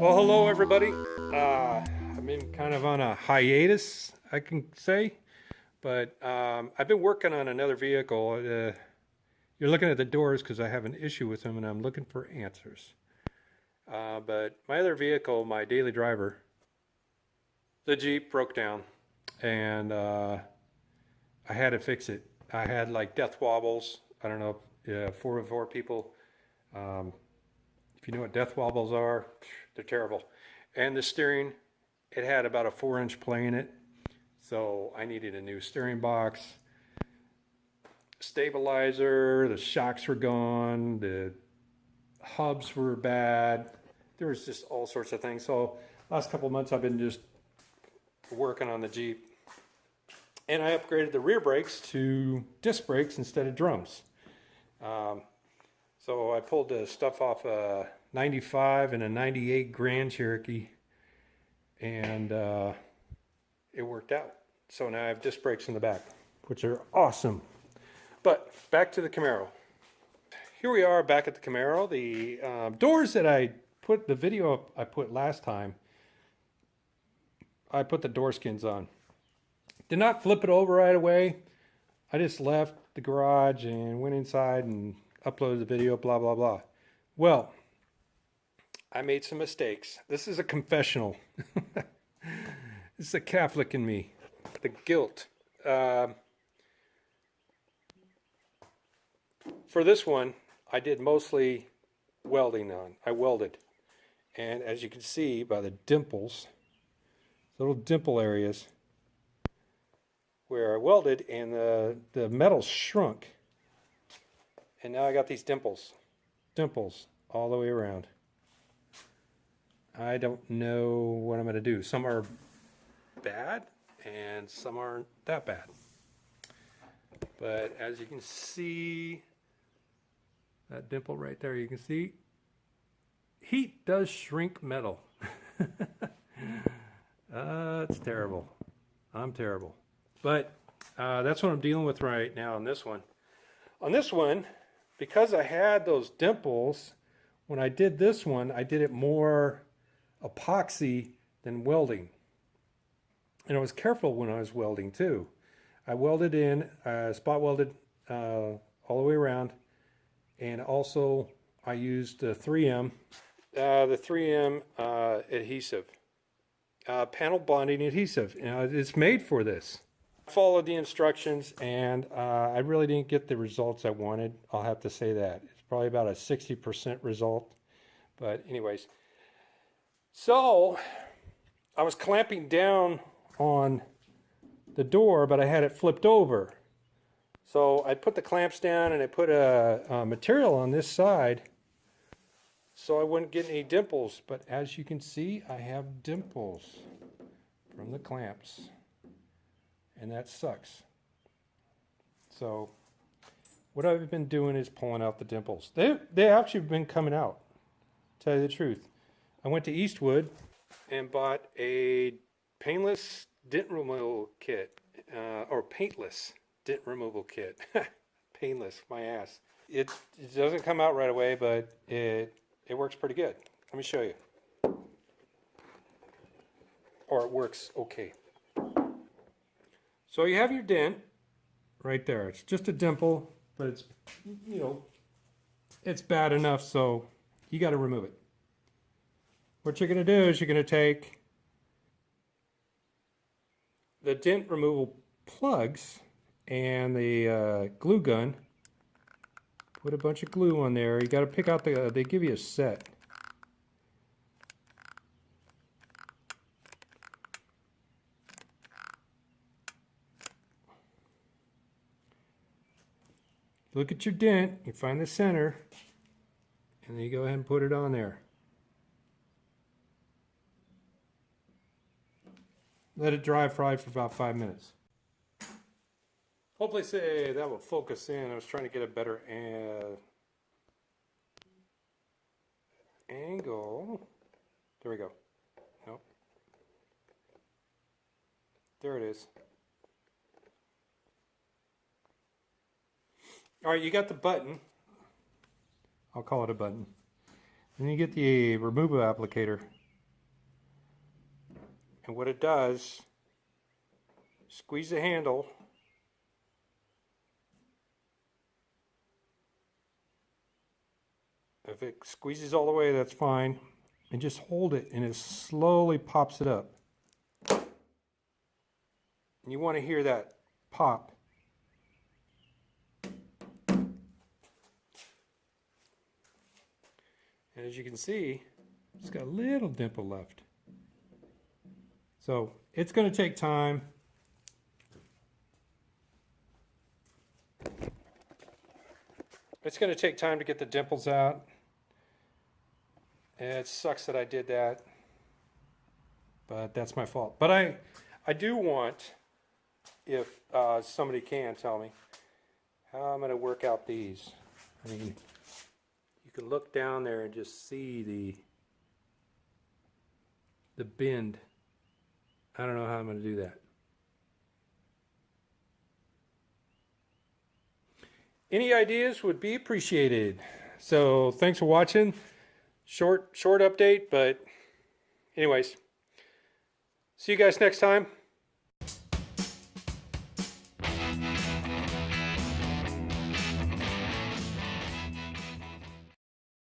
Well, hello everybody. I've been kind of on a hiatus, I can say, but I've been working on another vehicle. You're looking at the doors because I have an issue with them and I'm looking for answers. But my other vehicle, my daily driver, the Jeep broke down and I had to fix it. I had like death wobbles. I don't know, 4x4 people. If you know what death wobbles are, they're terrible. And the steering, it had about a 4-inch play in it. So I needed a new steering box, stabilizer, the shocks were gone, the hubs were bad. There was just all sorts of things. So last couple of months I've been just working on the Jeep. And I upgraded the rear brakes to disc brakes instead of drums. So I pulled the stuff off a 95 and a 98 Grand Cherokee, and it worked out. So now I have disc brakes in the back, which are awesome. But back to the Camaro. Here we are back at the Camaro. The doors that I put, the video I put last time, I put the door skins on. Did not flip it over right away. I just left the garage and went inside and uploaded the video, blah, blah, blah. Well, I made some mistakes. This is a confessional. This is a Catholic in me. The guilt. For this one, I did mostly welding on. I welded. And as you can see by the dimples, little dimple areas where I welded, and the metal shrunk. And now I got these dimples all the way around. I don't know what I'm going to do. Some are bad and some aren't that bad. But as you can see, that dimple right there, you can see, heat does shrink metal. It's terrible. I'm terrible. But that's what I'm dealing with right now on this one. On this one, because I had those dimples, when I did this one, I did it more epoxy than welding. And I was careful when I was welding too. I welded in, spot welded all the way around, and also I used 3M, the 3M adhesive, panel bonding adhesive. It's made for this. I followed the instructions, and I really didn't get the results I wanted. I'll have to say that. It's probably about a 60% result. But anyways, so I was clamping down on the door, but I had it flipped over. So I put the clamps down and I put a material on this side so I wouldn't get any dimples. But as you can see, I have dimples from the clamps. And that sucks. So what I've been doing is pulling out the dimples. They actually have been coming out, to tell you the truth. I went to Eastwood and bought a paintless dent removal kit, or paintless dent removal kit. Painless, my ass. It doesn't come out right away, but it works pretty good. Let me show you. Or it works okay. So you have your dent right there. It's just a dimple, but it's, you know, it's bad enough, so you got to remove it. What you're going to do is you're going to take the dent removal plugs and the glue gun, put a bunch of glue on there. You got to pick out they give you a set. Look at your dent, you find the center, and then you go ahead and put it on there. Let it dry fry for about 5 minutes. Hopefully say that will focus in. I was trying to get a better angle. There we go. Nope. There it is. All right, you got the button. I'll call it a button. Then you get the removal applicator. And what it does, squeeze the handle. If it squeezes all the way, that's fine. And just hold it, and it slowly pops it up. And you want to hear that pop. And as you can see, it's got a little dimple left. So it's going to take time. It's going to take time to get the dimples out. And it sucks that I did that, but that's my fault. But I do want, if somebody can tell me how I'm going to work out these. I mean, you can look down there and just see the bend. I don't know how I'm going to do that. Any ideas would be appreciated. So thanks for watching. Short update, but anyways, see you guys next time.